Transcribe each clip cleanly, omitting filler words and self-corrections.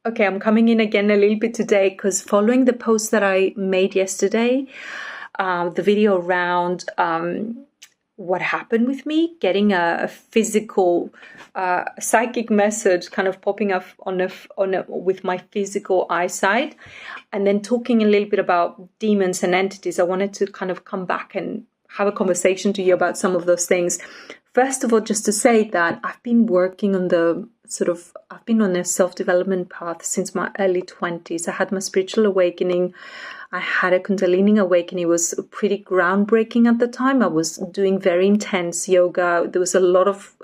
Okay, I'm coming in again a little bit today because following the post that I made yesterday, the video around what happened with me, getting a physical psychic message kind of popping up with my physical eyesight, and then talking a little bit about demons and entities. I wanted to kind of come back and have a conversation to you about some of those things. First of all, just to say that I've been working on I've been on a self-development path since my early 20s. I had my spiritual awakening. I had a Kundalini awakening. It was pretty groundbreaking at the time. I was doing very intense yoga. There was a lot of,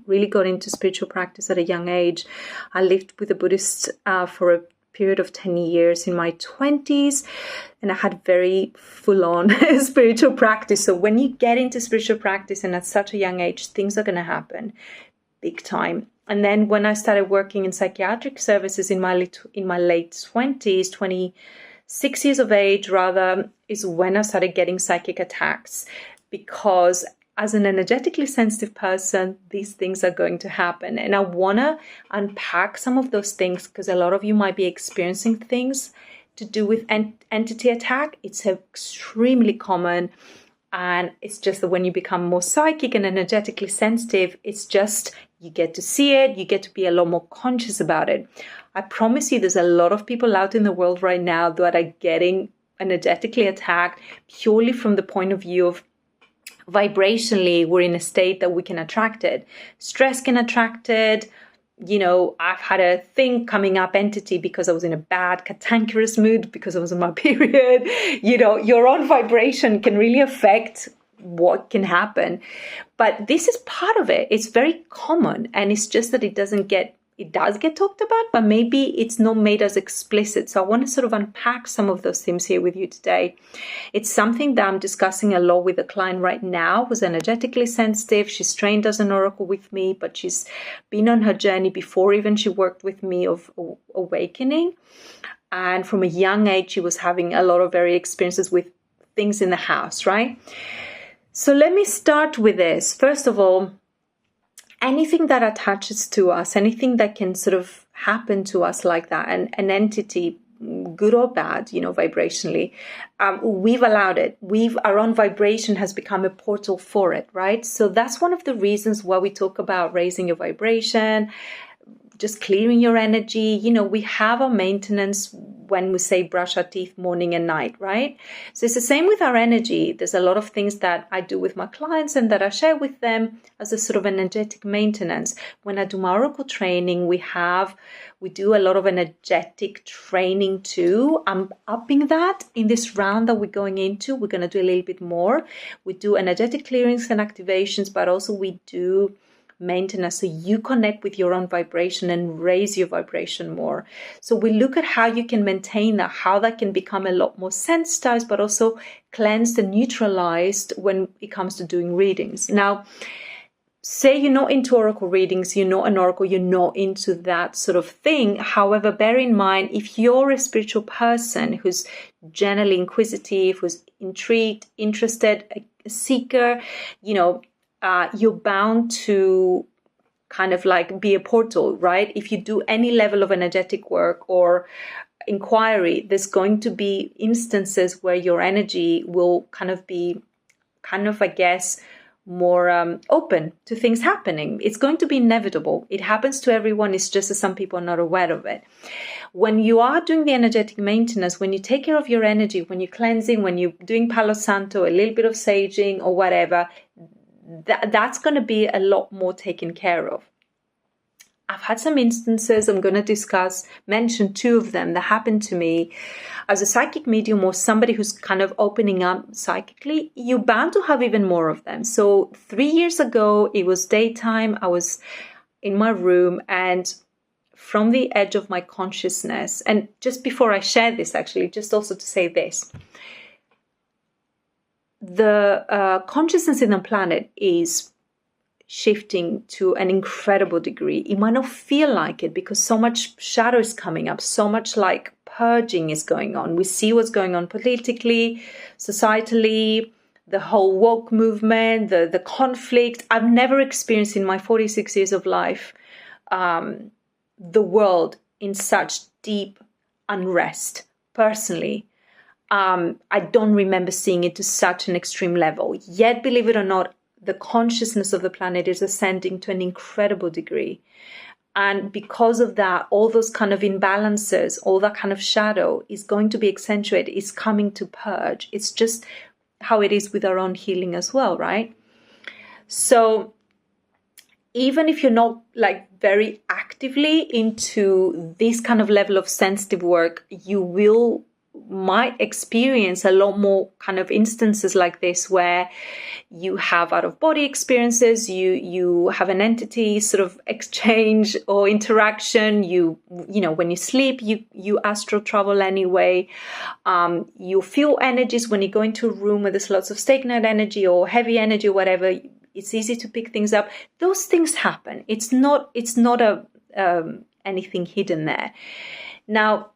really got into spiritual practice at a young age. I lived with a Buddhist for a period of 10 years in my 20s, and I had very full-on spiritual practice. So when you get into spiritual practice and at such a young age, things are going to happen big time. And then when I started working in psychiatric services in my late 20s, 26 years of age rather, is when I started getting psychic attacks, because as an energetically sensitive person, these things are going to happen. And I want to unpack some of those things because a lot of you might be experiencing things to do with entity attack. It's extremely common. And it's just that when you become more psychic and energetically sensitive, it's just you get to see it, you get to be a lot more conscious about it. I promise you there's a lot of people out in the world right now that are getting energetically attacked purely from the point of view of vibrationally, we're in a state that we can attract it. Stress can attract it. You know, I've had a thing coming up, entity, because I was in a bad cantankerous mood because I was in my period. You know, your own vibration can really affect what can happen. But this is part of it. It's very common. And it's just that it does get talked about, but maybe it's not made as explicit. So I want to sort of unpack some of those themes here with you today. It's something that I'm discussing a lot with a client right now who's energetically sensitive. She's trained as an oracle with me, but she's been on her journey before even she worked with me of awakening. And from a young age, she was having a lot of very experiences with things in the house, right? So let me start with this. First of all, anything that attaches to us, anything that can sort of happen to us like that, an entity, good or bad, you know, vibrationally, we've allowed it. Our own vibration has become a portal for it, right? So that's one of the reasons why we talk about raising your vibration, just clearing your energy. You know, we have our maintenance when we say brush our teeth morning and night, right? So it's the same with our energy. There's a lot of things that I do with my clients and that I share with them as a sort of energetic maintenance. When I do my oracle training, we do a lot of energetic training too. I'm upping that in this round that we're going into. We're going to do a little bit more. We do energetic clearings and activations, but also we do maintenance, so you connect with your own vibration and raise your vibration more. So we look at how you can maintain that, how that can become a lot more sensitized, but also cleansed and neutralized when it comes to doing readings. Now, say you're not into oracle readings, you're not an oracle, you're not into that sort of thing. However, bear in mind, if you're a spiritual person who's generally inquisitive, who's intrigued, interested, a seeker, you know, you're bound to kind of like be a portal, right? If you do any level of energetic work or inquiry, there's going to be instances where your energy will be, I guess, more open to things happening. It's going to be inevitable. It happens to everyone. It's just that some people are not aware of it. When you are doing the energetic maintenance, when you take care of your energy, when you're cleansing, when you're doing Palo Santo, a little bit of saging or whatever, that's going to be a lot more taken care of. I've had some instances I'm going to mention two of them that happened to me as a psychic medium or somebody who's kind of opening up psychically. You're bound to have even more of them. So 3 years ago, it was daytime. I was in my room, and from the edge of my consciousness, and just before I share this, actually, just also to say this, the consciousness in the planet is shifting to an incredible degree. It might not feel like it because so much shadow is coming up, so much like purging is going on. We see what's going on politically, societally, the whole woke movement, the conflict. I've never experienced in my 46 years of life the world in such deep unrest personally. I don't remember seeing it to such an extreme level. Yet, believe it or not, the consciousness of the planet is ascending to an incredible degree. And because of that, all those kind of imbalances, all that kind of shadow is going to be accentuated, is coming to purge. It's just how it is with our own healing as well, right? So even if you're not like very actively into this kind of level of sensitive work, you might experience a lot more kind of instances like this where you have out of body experiences, you have an entity sort of exchange or interaction, you know, when you sleep, you astral travel anyway, you feel energies when you go into a room where there's lots of stake net energy or heavy energy or whatever. It's easy to pick things up. Those things happen. It's not anything hidden there. Now,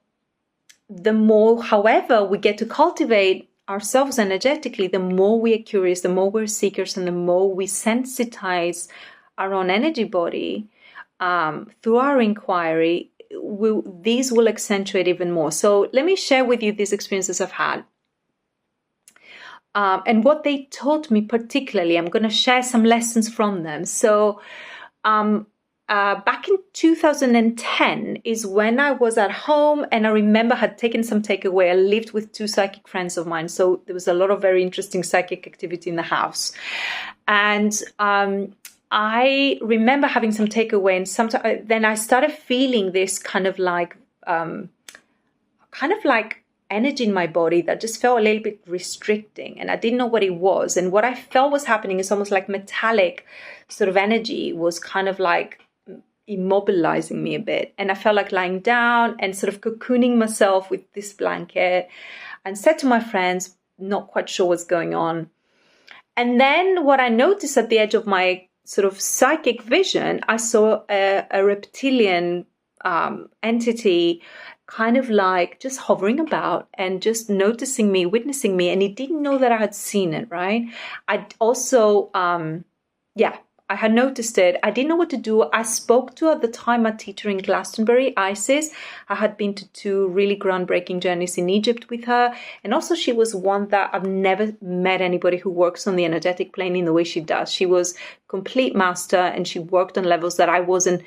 the more, however, we get to cultivate ourselves energetically, the more we are curious, the more we're seekers, and the more we sensitize our own energy body through our inquiry, these will accentuate even more. So let me share with you these experiences I've had. And what they taught me particularly, I'm going to share some lessons from them. So back in 2010 is when I was at home, and I remember I had taken some takeaway. I lived with two psychic friends of mine, so there was a lot of very interesting psychic activity in the house. And I remember having some takeaway, and then I started feeling this kind of like energy in my body that just felt a little bit restricting, and I didn't know what it was. And what I felt was happening is almost like metallic sort of energy was kind of like immobilizing me a bit, and I felt like lying down and sort of cocooning myself with this blanket, and said to my friends, not quite sure what's going on. And then what I noticed at the edge of my sort of psychic vision, I saw a reptilian entity kind of like just hovering about and just noticing me, witnessing me, and he didn't know that I had seen it, right? I'd also, I had noticed it. I didn't know what to do. I spoke to, at the time, a teacher in Glastonbury, Isis. I had been to 2 really groundbreaking journeys in Egypt with her. And also she was one that I've never met anybody who works on the energetic plane in the way she does. She was complete master, and she worked on levels that I wasn't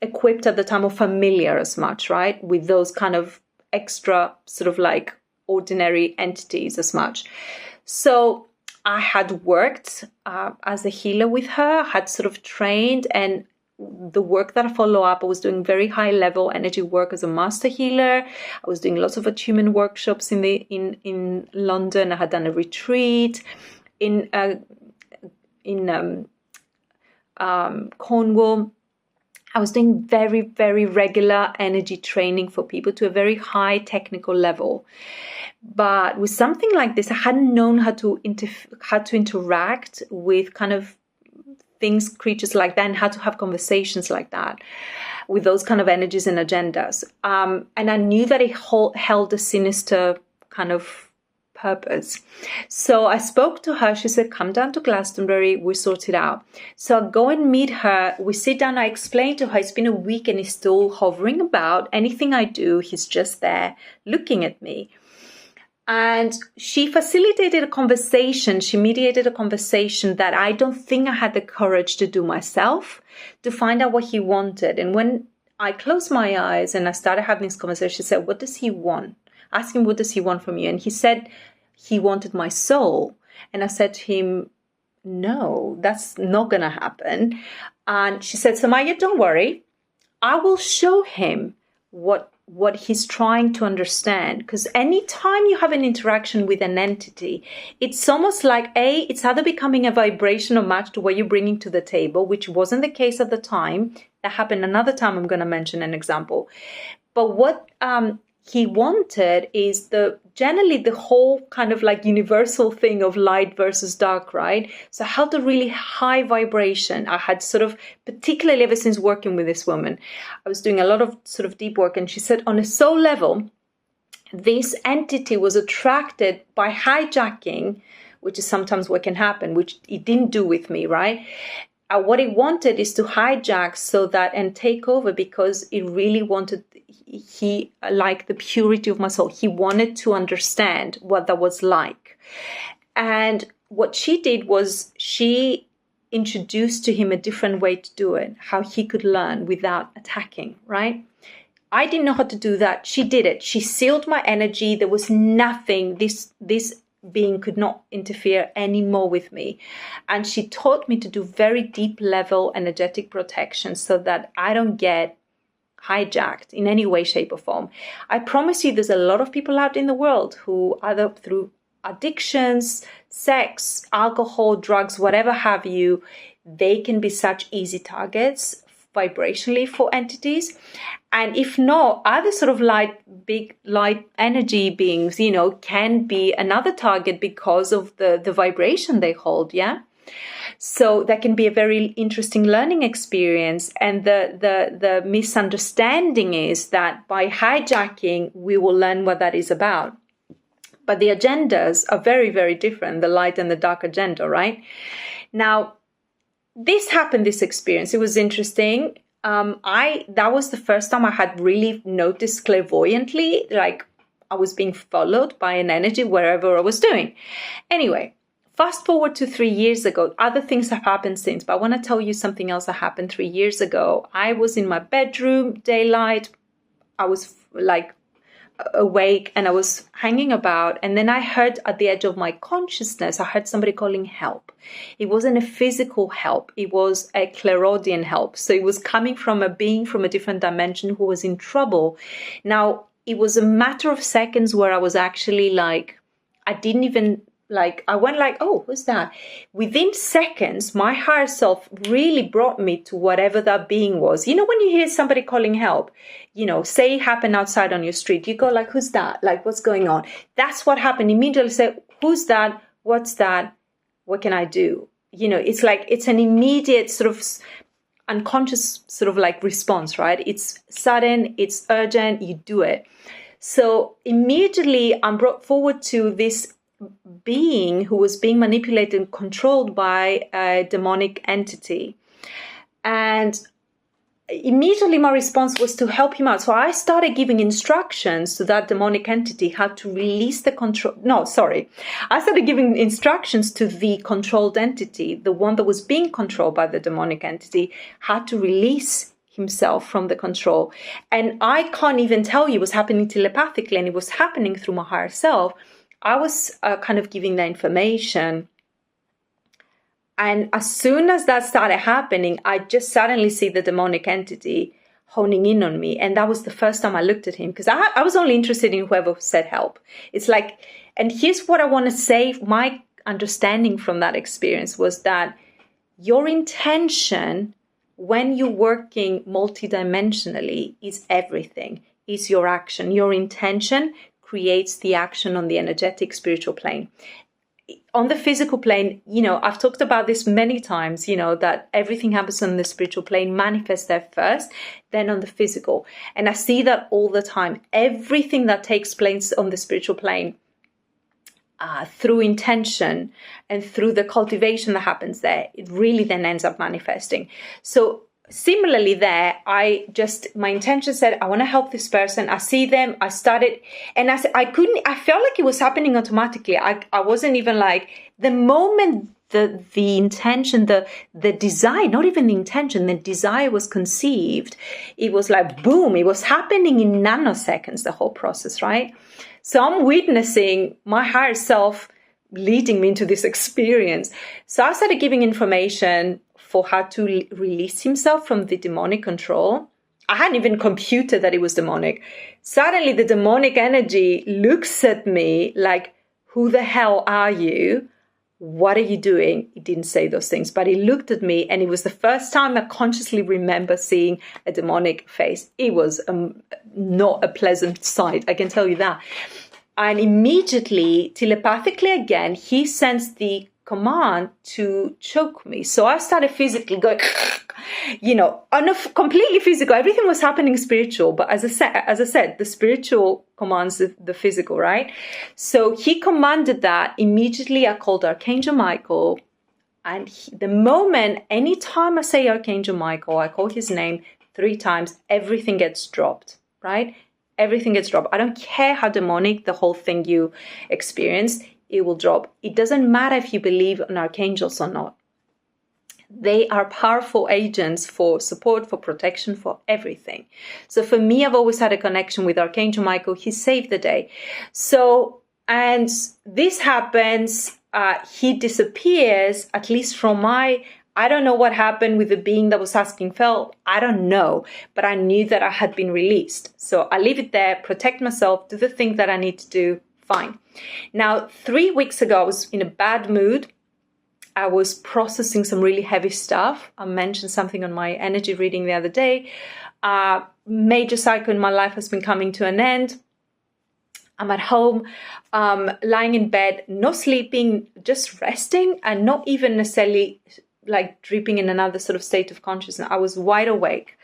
equipped at the time or familiar as much, right? With those kind of extra sort of like ordinary entities as much. So I had worked as a healer with her, had sort of trained, and the work that I follow up, I was doing very high level energy work as a master healer. I was doing lots of attunement workshops in London. I had done a retreat in Cornwall. I was doing very, very regular energy training for people to a very high technical level. But with something like this, I hadn't known how to interact with kind of things, creatures like that, and how to have conversations like that with those kind of energies and agendas. And I knew that it held a sinister kind of purpose. So I spoke to her. She said, come down to Glastonbury, we sort it out. So I go and meet her. We sit down. I explain to her, it's been a week and he's still hovering about. Anything I do, he's just there looking at me. And she facilitated a conversation. She mediated a conversation that I don't think I had the courage to do myself, to find out what he wanted. And when I closed my eyes and I started having this conversation, she said, what does he want? Ask him, what does he want from you? And he said he wanted my soul. And I said to him, no, that's not going to happen. And she said, Samaya, don't worry. I will show him what he's trying to understand. Because anytime you have an interaction with an entity, it's almost like, it's either becoming a vibrational match to what you're bringing to the table, which wasn't the case at the time. That happened another time. I'm going to mention an example. But what he wanted is generally the whole kind of like universal thing of light versus dark, right? So I held a really high vibration. I had sort of, particularly ever since working with this woman, I was doing a lot of sort of deep work. And she said on a soul level, this entity was attracted by hijacking, which is sometimes what can happen, which it didn't do with me, right? what it wanted is to hijack so that and take over, because it really wanted, he like the purity of my soul. He wanted to understand what that was like. And what she did was she introduced to him a different way to do it, how he could learn without attacking, right? I didn't know how to do that. She did it. She sealed my energy. There was nothing. This being could not interfere anymore with me. And she taught me to do very deep level energetic protection so that I don't get hijacked in any way, shape, or form. I promise you, there's a lot of people out in the world who either through addictions, sex, alcohol, drugs, whatever have you, they can be such easy targets vibrationally for entities. And if not, other sort of big light energy beings, can be another target because of the vibration they hold, yeah? So that can be a very interesting learning experience. And the misunderstanding is that by hijacking, we will learn what that is about. But the agendas are very, very different, the light and the dark agenda, right? Now, this experience, it was interesting. That was the first time I had really noticed clairvoyantly, like I was being followed by an energy wherever I was doing. Anyway, fast forward to 3 years ago. Other things have happened since, but I want to tell you something else that happened 3 years ago. I was in my bedroom, daylight. I was like awake and I was hanging about, and then I heard at the edge of my consciousness, I heard somebody calling help. It wasn't a physical help, it was a clairaudient help. So it was coming from a being from a different dimension who was in trouble. Now, it was a matter of seconds where I was actually like, I didn't even I went like, oh, who's that? Within seconds, my higher self really brought me to whatever that being was. When you hear somebody calling help, say it happened outside on your street, you go like, who's that? Like, what's going on? That's what happened. Immediately say, who's that? What's that? What can I do? It's like, it's an immediate sort of unconscious sort of like response, right? It's sudden, it's urgent, you do it. So immediately I'm brought forward to this being who was being manipulated and controlled by a demonic entity. And immediately my response was to help him out. So I started giving instructions to that demonic entity how to release the control. No, sorry. I started giving instructions to the controlled entity, the one that was being controlled by the demonic entity, how to release himself from the control. And I can't even tell you it was happening telepathically, and it was happening through my higher self. I was kind of giving the information. And as soon as that started happening, I just suddenly see the demonic entity honing in on me. And that was the first time I looked at him, because I was only interested in whoever said help. It's like, and here's what I want to say. My understanding from that experience was that your intention when you're working multidimensionally is everything. Is your action. Your intention creates the action on the energetic spiritual plane. On the physical plane, I've talked about this many times, that everything happens on the spiritual plane, manifests there first, then on the physical. And I see that all the time. Everything that takes place on the spiritual plane, through intention and through the cultivation that happens there, it really then ends up manifesting. So similarly there, my intention said, I want to help this person. I see them. I started, and I felt like it was happening automatically. I wasn't even like, the moment the intention, the desire, not even the intention, the desire was conceived, it was like, boom, it was happening in nanoseconds, the whole process, right? So I'm witnessing my higher self leading me into this experience. So I started giving information for how to release himself from the demonic control. I hadn't even computed that it was demonic. Suddenly the demonic energy looks at me like, who the hell are you? What are you doing? He didn't say those things, but he looked at me, and it was the first time I consciously remember seeing a demonic face. It was not a pleasant sight, I can tell you that. And immediately, telepathically again, he sensed the command to choke me. So I started physically going, completely physical. Everything was happening spiritual, but as I said, the spiritual commands the physical, right? So he commanded that. Immediately I called Archangel Michael. And the moment, anytime I say Archangel Michael, I call his name 3 times, everything gets dropped, right? Everything gets dropped. I don't care how demonic the whole thing you experience, it will drop. It doesn't matter if you believe in archangels or not. They are powerful agents for support, for protection, for everything. So for me, I've always had a connection with Archangel Michael. He saved the day. So, and this happens, he disappears, at least from my, I don't know what happened with the being that was asking for help. I don't know, but I knew that I had been released. So I leave it there, protect myself, do the thing that I need to do, fine. Now, 3 weeks ago, I was in a bad mood. I was processing some really heavy stuff. I mentioned something on my energy reading the other day. Major cycle in my life has been coming to an end. I'm at home, lying in bed, not sleeping, just resting, and not even necessarily like dripping in another sort of state of consciousness. I was wide awake.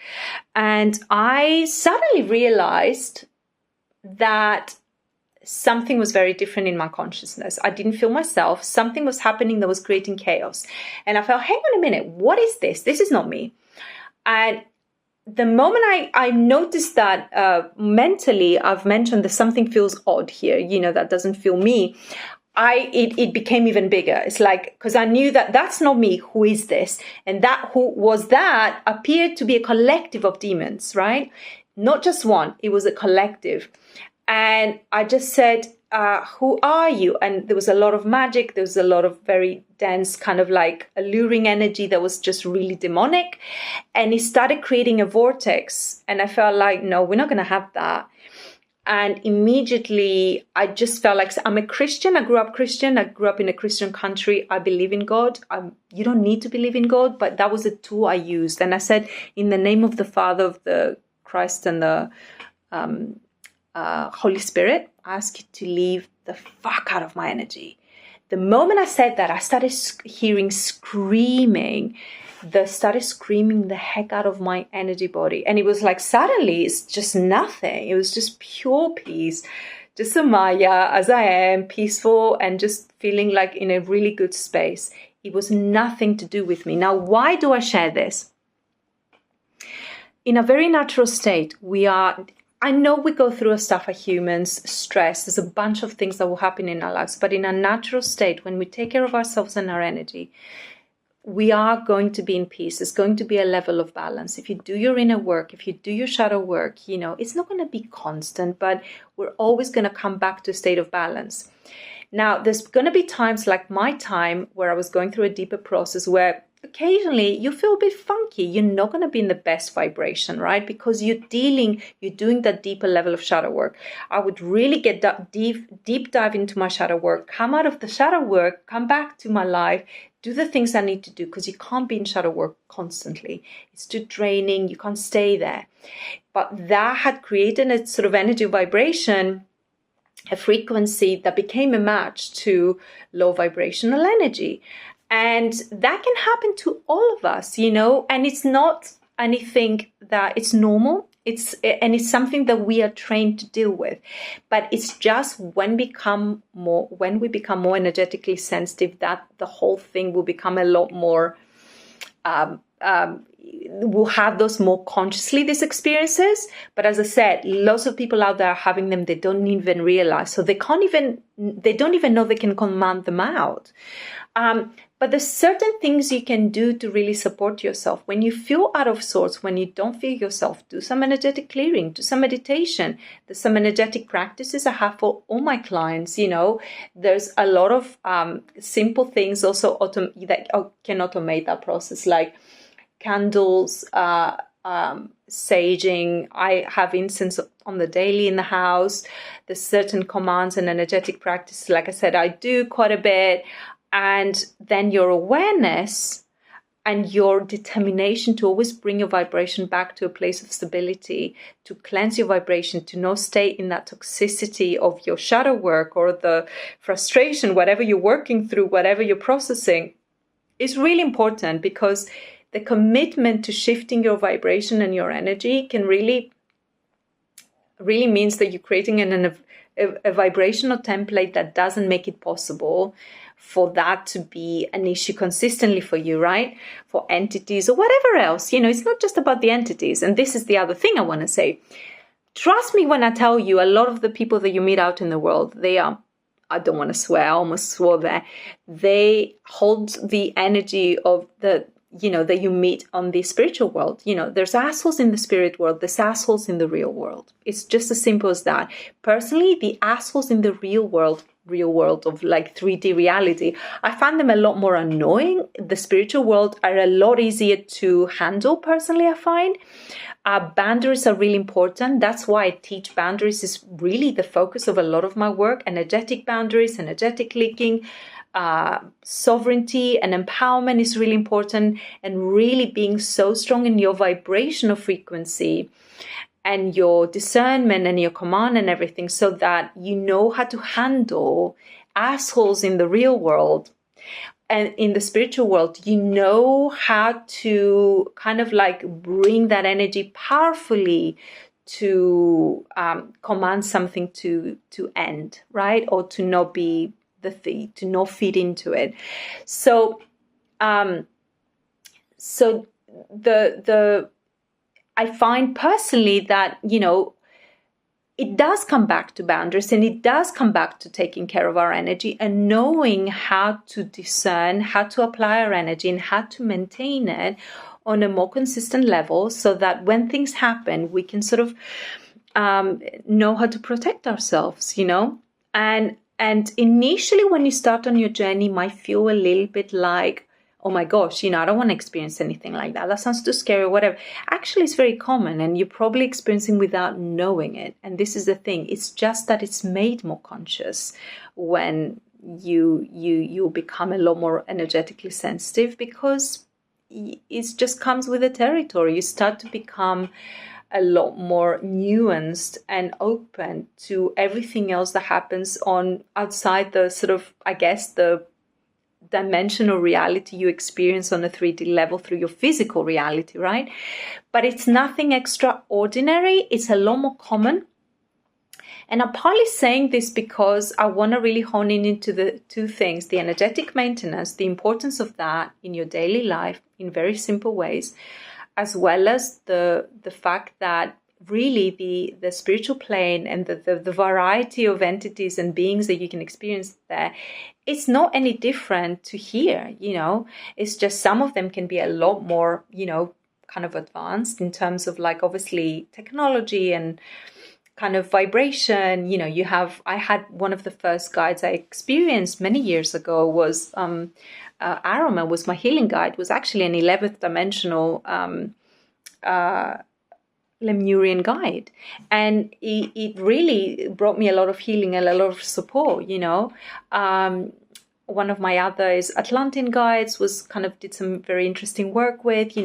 And I suddenly realized that something was very different in my consciousness. I didn't feel myself. Something was happening that was creating chaos. And I felt, hang on a minute, what is this? This is not me. And the moment I noticed that mentally, I've mentioned that something feels odd here, that doesn't feel me. It became even bigger. It's like, because I knew that that's not me. Who is this? And that who was that appeared to be a collective of demons, right? Not just one. It was a collective. And I just said, who are you? And there was a lot of magic. There was a lot of very dense kind of like alluring energy that was just really demonic. And it started creating a vortex. And I felt like, no, we're not going to have that. And immediately I just felt like, I'm a Christian. I grew up Christian. I grew up in a Christian country. I believe in God. You don't need to believe in God, but that was a tool I used. And I said, in the name of the Father, of the Christ, and the Holy Spirit, I ask you to leave the fuck out of my energy. The moment I said that, I started hearing screaming. Started screaming the heck out of my energy body. And it was like, suddenly it's just nothing. It was just pure peace. Just Samaya as I am, peaceful and just feeling like in a really good space. It was nothing to do with me. Now, why do I share this? In a very natural state, I know we go through stuff as humans, stress, there's a bunch of things that will happen in our lives, but in a natural state, when we take care of ourselves and our energy, we are going to be in peace. There's going to be a level of balance. If you do your inner work, if you do your shadow work, it's not going to be constant, but we're always going to come back to a state of balance. Now, there's going to be times like my time where I was going through a deeper process where occasionally you feel a bit funky. You're not going to be in the best vibration, right? Because you're doing that deeper level of shadow work. I would really get that deep dive into my shadow work, come out of the shadow work, come back to my life, do the things I need to do, because you can't be in shadow work constantly. It's too draining. You can't stay there. But that had created a sort of energy vibration, a frequency that became a match to low vibrational energy. And that can happen to all of us, and it's not anything that it's normal. It's something that we are trained to deal with. But it's just when we become more energetically sensitive, that the whole thing will become a lot more, we'll have those more consciously, these experiences. But as I said, lots of people out there are having them, they don't even realize. So they don't even know they can command them out. But there's certain things you can do to really support yourself. When you feel out of sorts, when you don't feel yourself, do some energetic clearing, do some meditation. There's some energetic practices I have for all my clients. There's a lot of simple things also that can automate that process, like candles, saging. I have incense on the daily in the house. There's certain commands and energetic practices, like I said, I do quite a bit. And then your awareness and your determination to always bring your vibration back to a place of stability, to cleanse your vibration, to not stay in that toxicity of your shadow work or the frustration, whatever you're working through, whatever you're processing, is really important, because the commitment to shifting your vibration and your energy can really means that you're creating a vibrational template that doesn't make it possible for that to be an issue consistently for you, right? For entities or whatever else, it's not just about the entities. And this is the other thing I want to say. Trust me when I tell you, a lot of the people that you meet out in the world, they are, I don't want to swear, I almost swore there, they hold the energy of the, that you meet on the spiritual world. There's assholes in the spirit world, there's assholes in the real world. It's just as simple as that. Personally, the assholes in the real world of like 3D reality, I find them a lot more annoying. The spiritual world are a lot easier to handle, personally, I find. Boundaries are really important. That's why I teach boundaries is really the focus of a lot of my work. Energetic boundaries, energetic linking, sovereignty and empowerment is really important, and really being so strong in your vibrational frequency and your discernment and your command and everything, so that you know how to handle assholes in the real world. And in the spiritual world, you know how to kind of like bring that energy powerfully to command something to end, right? Or to not be to not feed into it. So, I find personally that, it does come back to boundaries, and it does come back to taking care of our energy and knowing how to discern, how to apply our energy and how to maintain it on a more consistent level, so that when things happen, we can sort of know how to protect ourselves, And initially when you start on your journey, it might feel a little bit like, oh my gosh, I don't want to experience anything like that. That sounds too scary or whatever. Actually, it's very common, and you're probably experiencing without knowing it. And this is the thing. It's just that it's made more conscious when you become a lot more energetically sensitive, because it just comes with the territory. You start to become a lot more nuanced and open to everything else that happens on outside the sort of, I guess, the dimensional reality you experience on a 3D level through your physical reality, right? But it's nothing extraordinary. It's a lot more common. And I'm partly saying this because I want to really hone in into the two things: the energetic maintenance, the importance of that in your daily life in very simple ways, as well as the fact that really the spiritual plane and the variety of entities and beings that you can experience there, it's not any different to here, It's just some of them can be a lot more, kind of advanced in terms of like obviously technology and kind of vibration. I had one of the first guides I experienced many years ago was Aroma was my healing guide, was actually an 11th dimensional Lemurian guide, and it really brought me a lot of healing and a lot of support. One of my other Atlantean guides did some very interesting work with,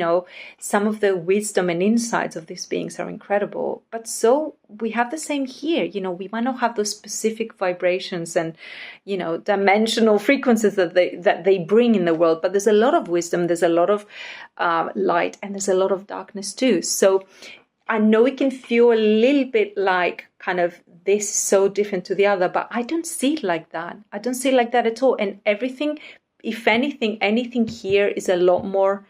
some of the wisdom and insights of these beings are incredible. But so we have the same here, we might not have those specific vibrations and, dimensional frequencies that they bring in the world, but there's a lot of wisdom, there's a lot of light, and there's a lot of darkness too. So I know it can feel a little bit like kind of this is so different to the other, but I don't see it like that. I don't see it like that at all. And everything, if anything here is a lot more,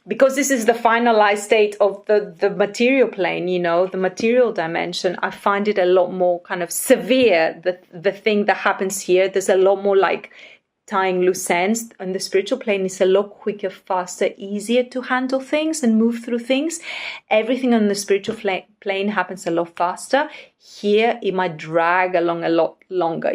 because this is the finalized state of the material plane, the material dimension. I find it a lot more kind of severe, the thing that happens here. There's a lot more like tying loose ends. On the spiritual plane is a lot quicker, faster, easier to handle things and move through things. Everything on the spiritual plane happens a lot faster. Here, it might drag along a lot longer,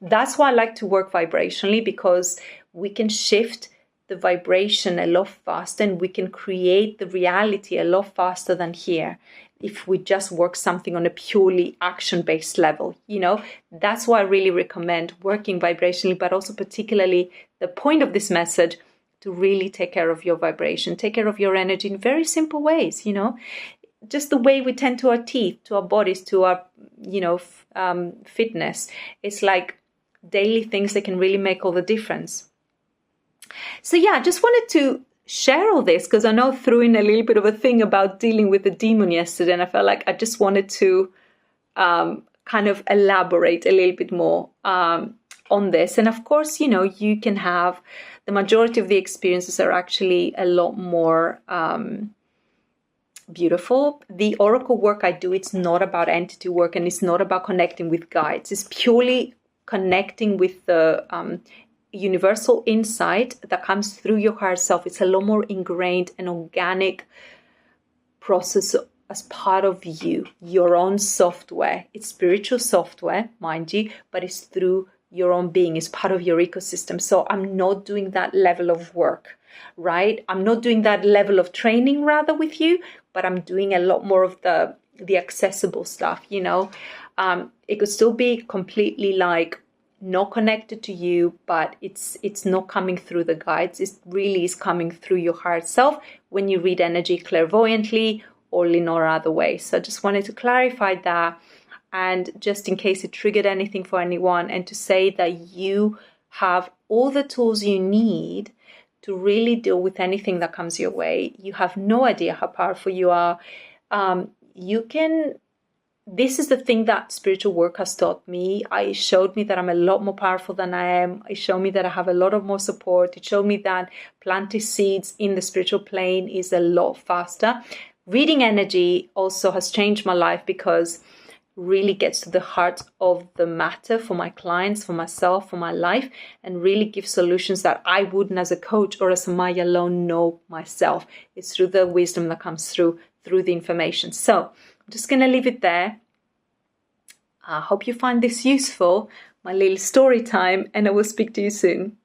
That's why I like to work vibrationally, because we can shift the vibration a lot faster and we can create the reality a lot faster than here. If we just work something on a purely action-based level, That's why I really recommend working vibrationally, but also particularly the point of this message, to really take care of your vibration, take care of your energy in very simple ways, Just the way we tend to our teeth, to our bodies, to our, fitness. It's like daily things that can really make all the difference. So yeah, I just wanted to share all this because I know I threw in a little bit of a thing about dealing with the demon yesterday, and I felt like I just wanted to kind of elaborate a little bit more on this. And of course, you know, you can have the majority of the experiences are actually a lot more beautiful. The oracle work I do, it's not about entity work, and it's not about connecting with guides. It's purely connecting with the universal insight that comes through your higher self. It's a lot more ingrained and organic process as part of you, your own software. It's spiritual software, mind you, but it's through your own being. It's part of your ecosystem. So I'm not doing that level of work, right? I'm not doing that level of training rather with you, but I'm doing a lot more of the accessible stuff, you know. It could still be completely like not connected to you, but it's not coming through the guides. It really is coming through your higher self when you read energy clairvoyantly or in no other way. So I just wanted to clarify that, and just in case it triggered anything for anyone, and to say that you have all the tools you need to really deal with anything that comes your way. You have no idea how powerful you are. This is the thing that spiritual work has taught me. It showed me that I'm a lot more powerful than I am. It showed me that I have a lot of more support. It showed me that planting seeds in the spiritual plane is a lot faster. Reading energy also has changed my life, because really gets to the heart of the matter for my clients, for myself, for my life, and really gives solutions that I wouldn't as a coach or as a Samaya alone know myself. It's through the wisdom that comes through the information. So I'm just going to leave it there. I hope you find this useful, my little story time, and I will speak to you soon.